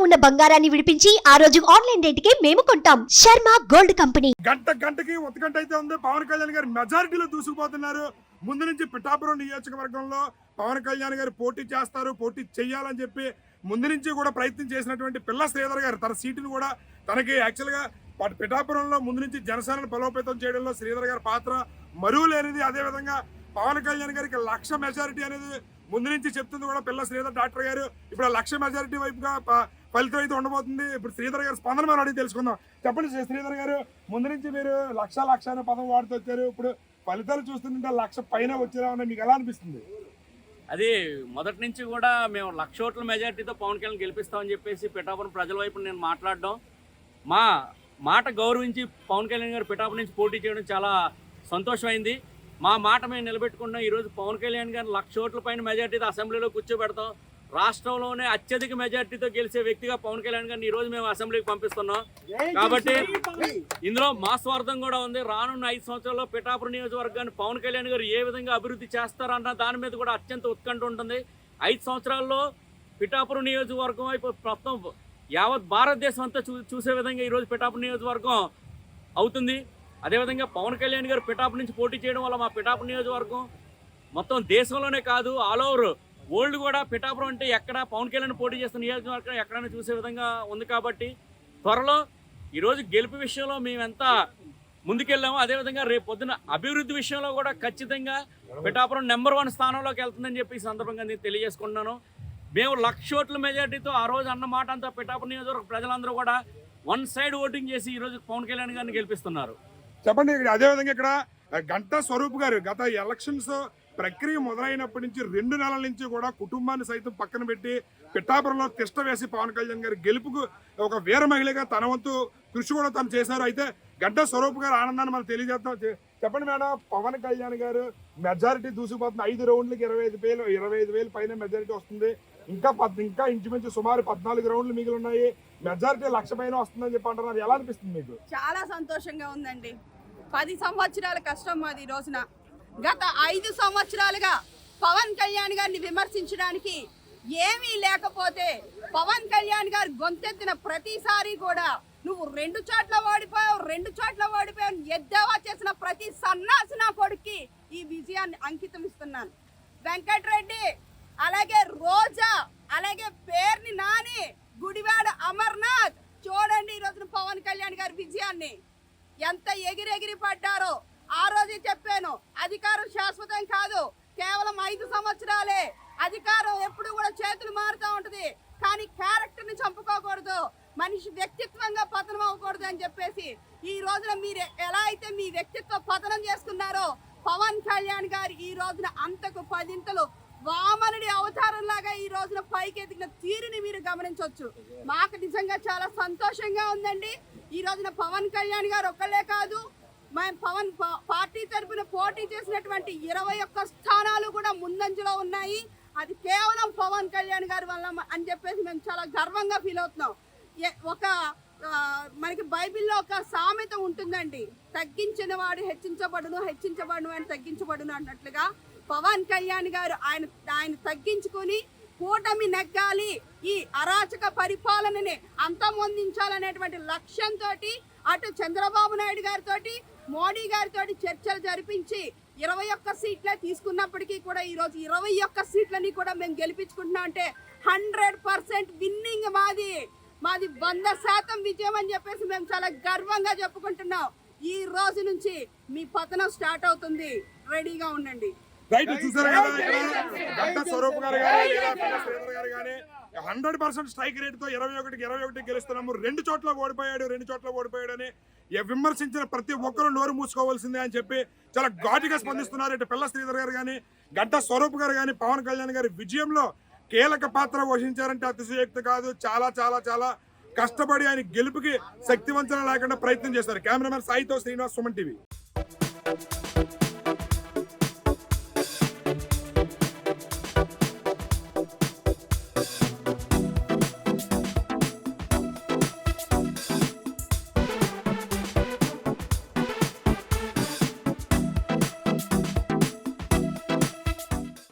ఉన్న బంగారాన్ని విడిపించి ఆ రోజు ఆన్లైన్ రేటుకే మేము కొంటాం. Sharma gold company. గంటకి ఒత్తగంట అయితే ఉంది. పవన్ కళ్యాణ్ గారు మెజారిటీలో దూసుకుపోతున్నారు. ముందు నుంచి పిఠాపురం నియోజకవర్గంలో పవన్ కళ్యాణ్ గారు పోటీ చేస్తారు, పోటీ చేయాలని చెప్పి ముందు నుంచి కూడా ప్రయత్నం చేసినటువంటి పిల్ల శ్రీధర్ గారు తన సీటును కూడా తనకి యాక్చువల్గా పిఠాపురంలో ముందు నుంచి జనసేనను బలోపేతం చేయడంలో శ్రీధర్ గారి పాత్ర మరువు లేనిది. అదేవిధంగా పవన్ కళ్యాణ్ గారికి 1,00,000 మెజారిటీ అనేది ముందు నుంచి చెప్తుంది కూడా పిల్ల శ్రీధర్ డాక్టర్ గారు. ఇప్పుడు 1,00,000 మెజారిటీ వైపుగా ఫలితం అయితే ఉండబోతుంది. ఇప్పుడు శ్రీధర్ గారు స్పందన మనం అడిగి తెలుసుకుందాం. చెప్పండి శ్రీధర్ గారు, ముందు నుంచి మీరు 1,00,000 అనే పదం వాడుతూ వచ్చారు. ఇప్పుడు ఫలితాలు చూస్తుంటే 1,00,000 పైన వచ్చేలా ఉన్నాయి. మీకు ఎలా అనిపిస్తుంది? అది మొదటి నుంచి కూడా మేము 1,00,000 ఓట్ల మెజార్టీతో పవన్ కళ్యాణ్ గెలిపిస్తామని చెప్పేసి పిఠాపురం ప్రజల వైపు నేను మాట్లాడడం, మా మాట గౌరవించి పవన్ కళ్యాణ్ గారు పిఠాపురం నుంచి పోటీ చేయడం చాలా సంతోషమైంది. మా మాట మేము నిలబెట్టుకున్నాం. ఈరోజు పవన్ కళ్యాణ్ గారిని 1,00,000 ఓట్ల పైన మెజార్టీతో అసెంబ్లీలో కూర్చోబెడతాం. రాష్ట్రంలోనే అత్యధిక మెజార్టీతో గెలిచే వ్యక్తిగా పవన్ కళ్యాణ్ గారిని ఈరోజు మేము అసెంబ్లీకి పంపిస్తున్నాం. కాబట్టి ఇందులో మా స్వార్థం కూడా ఉంది. రానున్న 5 సంవత్సరాల్లో పిఠాపురం నియోజకవర్గాన్ని పవన్ కళ్యాణ్ గారు ఏ విధంగా అభివృద్ధి చేస్తారన్న దాని మీద కూడా అత్యంత ఉత్కంఠ ఉంటుంది. 5 సంవత్సరాల్లో పిఠాపురం నియోజకవర్గం వైపు మొత్తం యావత్ భారతదేశం అంతా చూసే విధంగా ఈరోజు పిఠాపురం నియోజకవర్గం అవుతుంది. అదేవిధంగా పవన్ కళ్యాణ్ గారు పిఠాపురం నుంచి పోటీ చేయడం వల్ల మా పిఠాపురం నియోజకవర్గం మొత్తం దేశంలోనే కాదు ఆల్ ఓవర్ వరల్డ్ కూడా పిఠాపురం అంటే ఎక్కడ పవన్ కళ్యాణ్ పోటీ చేస్తున్న నియోజకవర్గం ఎక్కడైనా చూసే విధంగా ఉంది. కాబట్టి త్వరలో ఈరోజు గెలుపు విషయంలో మేము ఎంత ముందుకెళ్ళామో అదేవిధంగా రేపు పొద్దున అభివృద్ధి విషయంలో కూడా ఖచ్చితంగా పిఠాపురం నెంబర్ 1 స్థానంలోకి వెళ్తుందని చెప్పి ఈ సందర్భంగా నేను తెలియజేసుకుంటున్నాను. మేము 1,00,000 ఓట్ల మెజార్టీతో ఆ రోజు అన్న మాట అంతా పిఠాపురం నియోజకవర్గ ప్రజలందరూ కూడా వన్ సైడ్ ఓటింగ్ చేసి ఈరోజు పవన్ కళ్యాణ్ గారిని గెలిపిస్తున్నారు. చెప్పండి. అదేవిధంగా ఇక్కడ గంటా స్వరూప్ గారు గత ఎలక్షన్స్ ప్రక్రియ మొదలైనప్పటి నుంచి 2 నెలల నుంచి కూడా కుటుంబాన్ని సైతం పక్కన పెట్టి పిఠాపురంలో తిష్ట వేసి పవన్ కళ్యాణ్ గారి గెలుపుకు ఒక వీర మహిళగా తన వంతు కృషి కూడా తను చేశారు. అయితే గంటా స్వరూప్ గారు ఆనందాన్ని మనం తెలియజేస్తాం. చెప్పండి మేడం, పవన్ కళ్యాణ్ గారు మెజారిటీ దూసుకుపోతుంది. 5 రౌండ్లకి 25,000 పైన మెజారిటీ వస్తుంది. ఇంకా ఇంచుమించు సుమారు 14 రౌండ్లు మిగిలి ఉన్నాయి. మెజారిటీ 1,00,000 పైన వస్తుందని చెప్పి అంటున్నారు. ఎలా అనిపిస్తుంది మీకు? చాలా సంతోషంగా ఉందండి. 10 సంవత్సరాల కష్టం మాది. ఈ రోజున గత 5 సంవత్సరాలుగా పవన్ కళ్యాణ్ గారిని విమర్శించడానికి ఏమీ లేకపోతే పవన్ కళ్యాణ్ గారు గొంతెత్తిన ప్రతిసారి కూడా నువ్వు 2 చోట్ల ఓడిపోయావు ఎద్దేవా చేసిన ప్రతి సన్నాసి నా కొడుక్కి ఈ విజయాన్ని అంకితం ఇస్తున్నాను. వెంకటరెడ్డి, అలాగే రోజా, అలాగే పేర్ని నాని, గుడివాడ అమర్నాథ్, చూడండి ఈ రోజున పవన్ కళ్యాణ్ గారి విజయాన్ని ఎంత ఎగిరెగిరి పడ్డారో. ఆ రోజే చెప్పాను, అధికారం శాశ్వతం కాదు, కేవలం 5 సంవత్సరాలే. అధికారం ఎప్పుడు కూడా చేతులు మారుతూ ఉంటుంది, కానీ క్యారెక్టర్ని చంపుకోకూడదు, మనిషి వ్యక్తిత్వంగా పతనం అవ్వకూడదు అని చెప్పేసి ఈ రోజున మీరు ఎలా అయితే మీ వ్యక్తిత్వ పతనం చేసుకున్నారో పవన్ కళ్యాణ్ గారు ఈ రోజున అంతకు 10 వామనుడి అవతారం లాగా ఈ రోజున పైకి ఎదిగిన తీరుని మీరు గమనించవచ్చు. మాకు నిజంగా చాలా సంతోషంగా ఉందండి. ఈ రోజున పవన్ కళ్యాణ్ గారు ఒక్కళ్ళే కాదు, పవన్ పార్టీ తరఫున పోటీ చేసినటువంటి 21 స్థానాలు కూడా ముందంజలో ఉన్నాయి. అది కేవలం పవన్ కళ్యాణ్ గారి వల్ల అని చెప్పేసి మేము చాలా గర్వంగా ఫీల్ అవుతున్నాం. మనకి బైబిల్లో ఒక సామెత ఉంటుందండి, తగ్గించిన వాడు హెచ్చించబడును అని తగ్గించబడును అన్నట్లుగా పవన్ కళ్యాణ్ గారు ఆయన తగ్గించుకుని కూటమి నెగ్గాలి, ఈ అరాచక పరిపాలనని అంతమొందించాలనేటువంటి లక్ష్యంతో అటు చంద్రబాబు నాయుడు గారితో మోడీ గారితో చర్చలు జరిపించి 21 సీట్లే తీసుకున్నప్పటికీ కూడా ఈరోజు 21 సీట్లని కూడా మేము గెలిపించుకుంటున్నాం. అంటే 100% విన్నింగ్ మాది 100% విజయం అని చెప్పేసి మేము చాలా గర్వంగా చెప్పుకుంటున్నాం. ఈ రోజు నుంచి మీ పతనం స్టార్ట్ అవుతుంది, రెడీగా ఉండండి. రైట్, చూసారు కదా గంటా స్వరూప్ గారు కానీ 100% స్ట్రైక్ రేట్ తో 21 గెలుస్తున్నాము. 2 చోట్ల ఓడిపోయాడు అని విమర్శించిన ప్రతి ఒక్కరు నోరు మూసుకోవాల్సిందే అని చెప్పి చాలా ఘాటుగా స్పందిస్తున్నారు. ఇటు పిల్ల శ్రీధర్ గారు కానీ గంటా స్వరూప్ గారు కానీ పవన్ కళ్యాణ్ గారి విజయంలో కీలక పాత్ర వహించారంటే అతిశయోక్తి కాదు. చాలా కష్టపడి ఆయన గెలుపుకి శక్తివంచన లేకుండా ప్రయత్నం చేశారు. కెమెరామెన్ సాయితో శ్రీనివాస్, సుమన్ టీవీ.